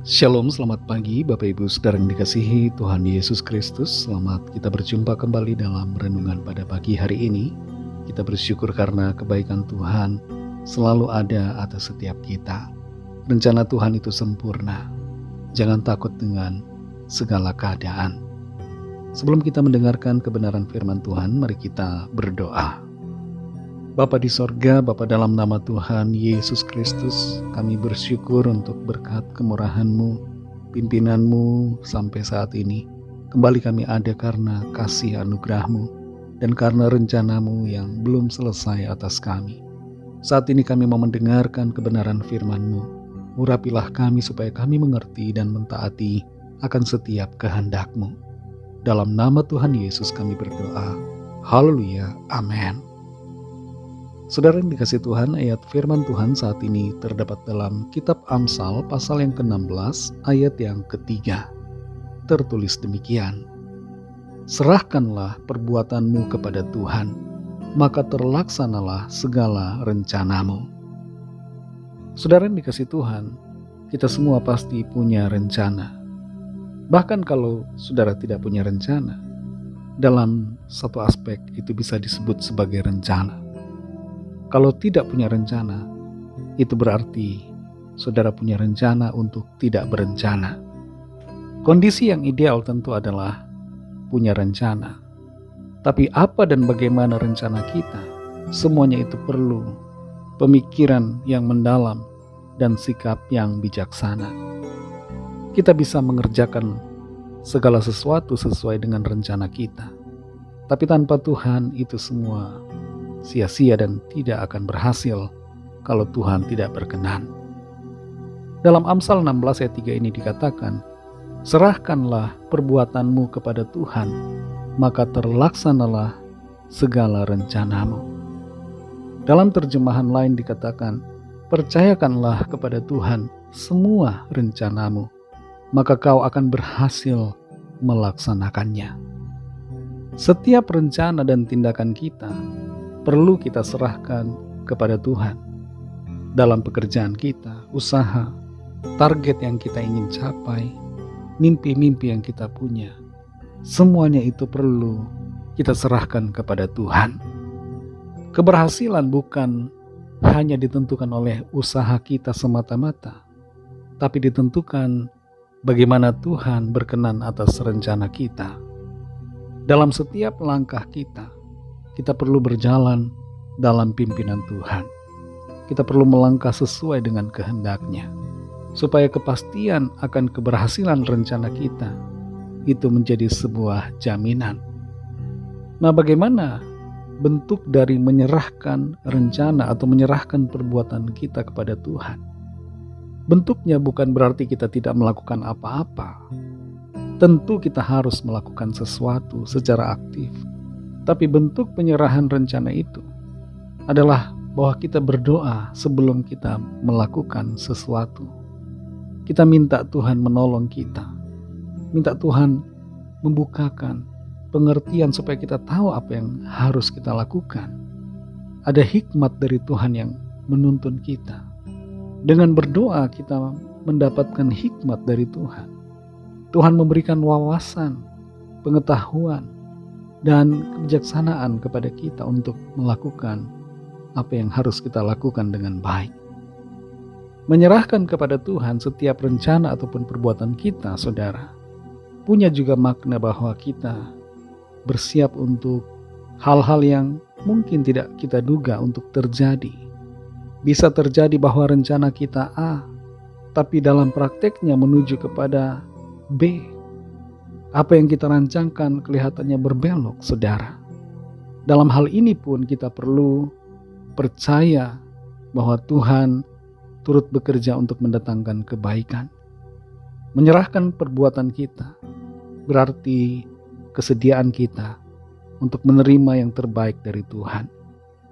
Shalom, selamat pagi Bapak Ibu Saudara yang dikasihi Tuhan Yesus Kristus. Selamat kita berjumpa kembali dalam renungan pada pagi hari ini. Kita bersyukur karena kebaikan Tuhan selalu ada atas setiap kita. Rencana Tuhan itu sempurna. Jangan takut dengan segala keadaan. Sebelum kita mendengarkan kebenaran firman Tuhan, mari kita berdoa. Bapa di sorga, Bapa dalam nama Tuhan Yesus Kristus, kami bersyukur untuk berkat kemurahan-Mu, pimpinan-Mu sampai saat ini. Kembali kami ada karena kasih anugerah-Mu dan karena rencana-Mu yang belum selesai atas kami. Saat ini kami mau mendengarkan kebenaran firman-Mu. Urapilah kami supaya kami mengerti dan mentaati akan setiap kehendak-Mu. Dalam nama Tuhan Yesus kami berdoa. Haleluya. Amin. Saudara yang dikasih Tuhan, ayat firman Tuhan saat ini terdapat dalam kitab Amsal pasal yang ke-16 ayat yang ketiga. Tertulis demikian, serahkanlah perbuatanmu kepada Tuhan, maka terlaksanalah segala rencanamu. Saudara yang dikasih Tuhan, kita semua pasti punya rencana. Bahkan kalau saudara tidak punya rencana, dalam satu aspek itu bisa disebut sebagai rencana. Kalau tidak punya rencana, itu berarti saudara punya rencana untuk tidak berencana. Kondisi yang ideal tentu adalah punya rencana. Tapi apa dan bagaimana rencana kita, semuanya itu perlu pemikiran yang mendalam dan sikap yang bijaksana. Kita bisa mengerjakan segala sesuatu sesuai dengan rencana kita. Tapi tanpa Tuhan itu semua sia-sia dan tidak akan berhasil kalau Tuhan tidak berkenan. Dalam Amsal 16 ayat 3 ini dikatakan, serahkanlah perbuatanmu kepada Tuhan, maka terlaksanalah segala rencanamu. Dalam terjemahan lain dikatakan, percayakanlah kepada Tuhan semua rencanamu, maka kau akan berhasil melaksanakannya. Setiap rencana dan tindakan kita perlu kita serahkan kepada Tuhan. Dalam pekerjaan kita, usaha, target yang kita ingin capai, mimpi-mimpi yang kita punya, semuanya itu perlu kita serahkan kepada Tuhan. Keberhasilan bukan hanya ditentukan oleh usaha kita semata-mata, tapi ditentukan bagaimana Tuhan berkenan atas rencana kita. Dalam setiap langkah kita perlu berjalan dalam pimpinan Tuhan. Kita perlu melangkah sesuai dengan kehendak-Nya, supaya kepastian akan keberhasilan rencana kita itu menjadi sebuah jaminan. Nah, bagaimana bentuk dari menyerahkan rencana atau menyerahkan perbuatan kita kepada Tuhan? Bentuknya bukan berarti kita tidak melakukan apa-apa. Tentu kita harus melakukan sesuatu secara aktif. Tapi bentuk penyerahan rencana itu adalah bahwa kita berdoa sebelum kita melakukan sesuatu. Kita minta Tuhan menolong kita. Minta Tuhan membukakan pengertian supaya kita tahu apa yang harus kita lakukan. Ada hikmat dari Tuhan yang menuntun kita. Dengan berdoa kita mendapatkan hikmat dari Tuhan. Tuhan memberikan wawasan, pengetahuan, dan kebijaksanaan kepada kita untuk melakukan apa yang harus kita lakukan dengan baik. Menyerahkan kepada Tuhan setiap rencana ataupun perbuatan kita, saudara, punya juga makna bahwa kita bersiap untuk hal-hal yang mungkin tidak kita duga untuk terjadi. Bisa terjadi bahwa rencana kita A, tapi dalam prakteknya menuju kepada B. Apa yang kita rancangkan kelihatannya berbelok, saudara. Dalam hal ini pun kita perlu percaya bahwa Tuhan turut bekerja untuk mendatangkan kebaikan. Menyerahkan perbuatan kita berarti kesediaan kita untuk menerima yang terbaik dari Tuhan.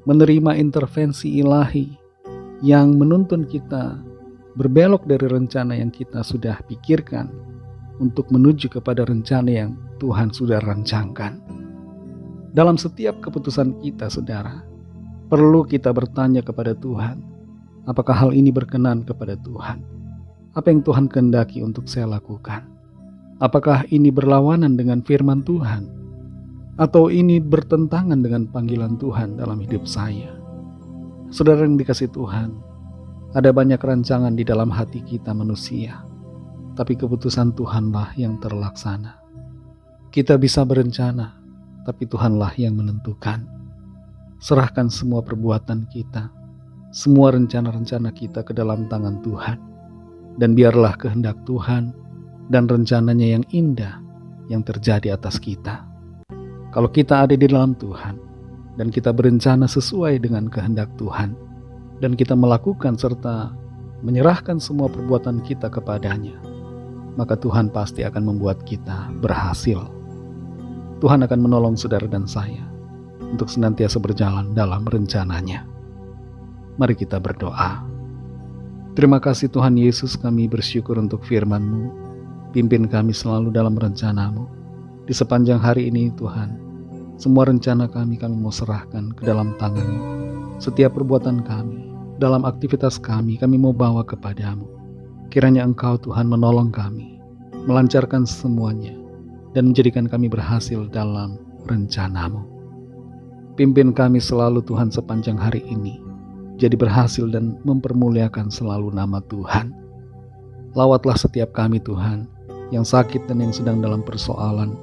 Menerima intervensi ilahi yang menuntun kita berbelok dari rencana yang kita sudah pikirkan untuk menuju kepada rencana yang Tuhan sudah rancangkan. Dalam setiap keputusan kita, saudara, perlu kita bertanya kepada Tuhan, apakah hal ini berkenan kepada Tuhan? Apa yang Tuhan kehendaki untuk saya lakukan? Apakah ini berlawanan dengan firman Tuhan? Atau ini bertentangan dengan panggilan Tuhan dalam hidup saya? Saudara yang dikasihi Tuhan, ada banyak rancangan di dalam hati kita manusia, tapi keputusan Tuhanlah yang terlaksana. Kita bisa berencana, tapi Tuhanlah yang menentukan. Serahkan semua perbuatan kita, semua rencana-rencana kita ke dalam tangan Tuhan, dan biarlah kehendak Tuhan dan rencananya yang indah yang terjadi atas kita. Kalau kita ada di dalam Tuhan, dan kita berencana sesuai dengan kehendak Tuhan, dan kita melakukan serta menyerahkan semua perbuatan kita kepadanya, maka Tuhan pasti akan membuat kita berhasil. Tuhan akan menolong saudara dan saya untuk senantiasa berjalan dalam rencananya. Mari kita berdoa. Terima kasih Tuhan Yesus, kami bersyukur untuk firman-Mu. Pimpin kami selalu dalam rencana-Mu. Di sepanjang hari ini Tuhan, semua rencana kami mau serahkan ke dalam tangan-Mu. Setiap perbuatan kami, dalam aktivitas kami mau bawa kepadamu. Kiranya Engkau Tuhan menolong kami, melancarkan semuanya, dan menjadikan kami berhasil dalam rencana-Mu. Pimpin kami selalu Tuhan sepanjang hari ini, jadi berhasil dan mempermuliakan selalu nama Tuhan. Lawatlah setiap kami Tuhan, yang sakit dan yang sedang dalam persoalan,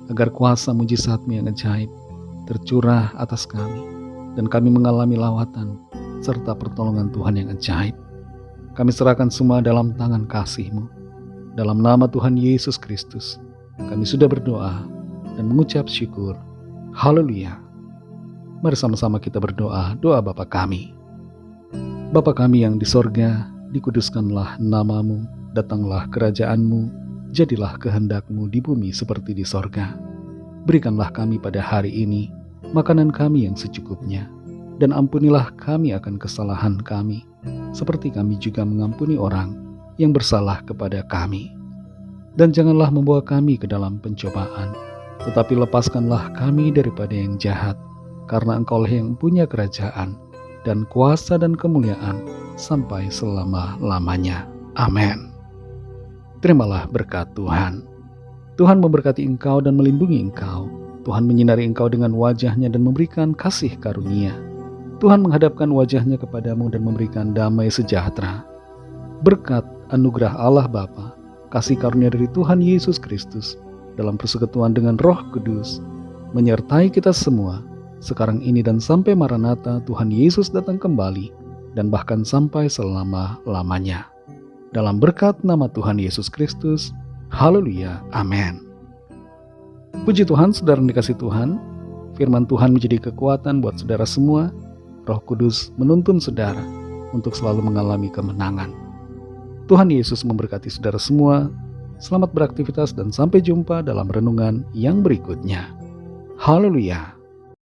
agar kuasa mujizat-Mu yang ajaib tercurah atas kami, dan kami mengalami lawatan serta pertolongan Tuhan yang ajaib. Kami serahkan semua dalam tangan kasih-Mu. Dalam nama Tuhan Yesus Kristus, kami sudah berdoa dan mengucap syukur. Haleluya. Mari sama-sama kita berdoa, doa Bapa kami. Bapa kami yang di sorga, dikuduskanlah nama-Mu, datanglah kerajaan-Mu, jadilah kehendak-Mu di bumi seperti di sorga. Berikanlah kami pada hari ini makanan kami yang secukupnya, dan ampunilah kami akan kesalahan kami, seperti kami juga mengampuni orang yang bersalah kepada kami. Dan janganlah membawa kami ke dalam pencobaan, tetapi lepaskanlah kami daripada yang jahat, karena Engkau-lah yang punya kerajaan, dan kuasa dan kemuliaan sampai selama-lamanya. Amin. Terimalah berkat Tuhan. Tuhan memberkati engkau dan melindungi engkau. Tuhan menyinari engkau dengan wajah-Nya dan memberikan kasih karunia. Tuhan menghadapkan wajah-Nya kepadamu dan memberikan damai sejahtera. Berkat anugerah Allah Bapa, kasih karunia dari Tuhan Yesus Kristus, dalam persekutuan dengan Roh Kudus, menyertai kita semua, sekarang ini dan sampai Maranatha Tuhan Yesus datang kembali, dan bahkan sampai selama-lamanya. Dalam berkat nama Tuhan Yesus Kristus, haleluya, amin. Puji Tuhan, saudara yang dikasihi Tuhan, firman Tuhan menjadi kekuatan buat saudara semua. Roh Kudus menuntun saudara untuk selalu mengalami kemenangan. Tuhan Yesus memberkati saudara semua. Selamat beraktivitas dan sampai jumpa dalam renungan yang berikutnya. Haleluya.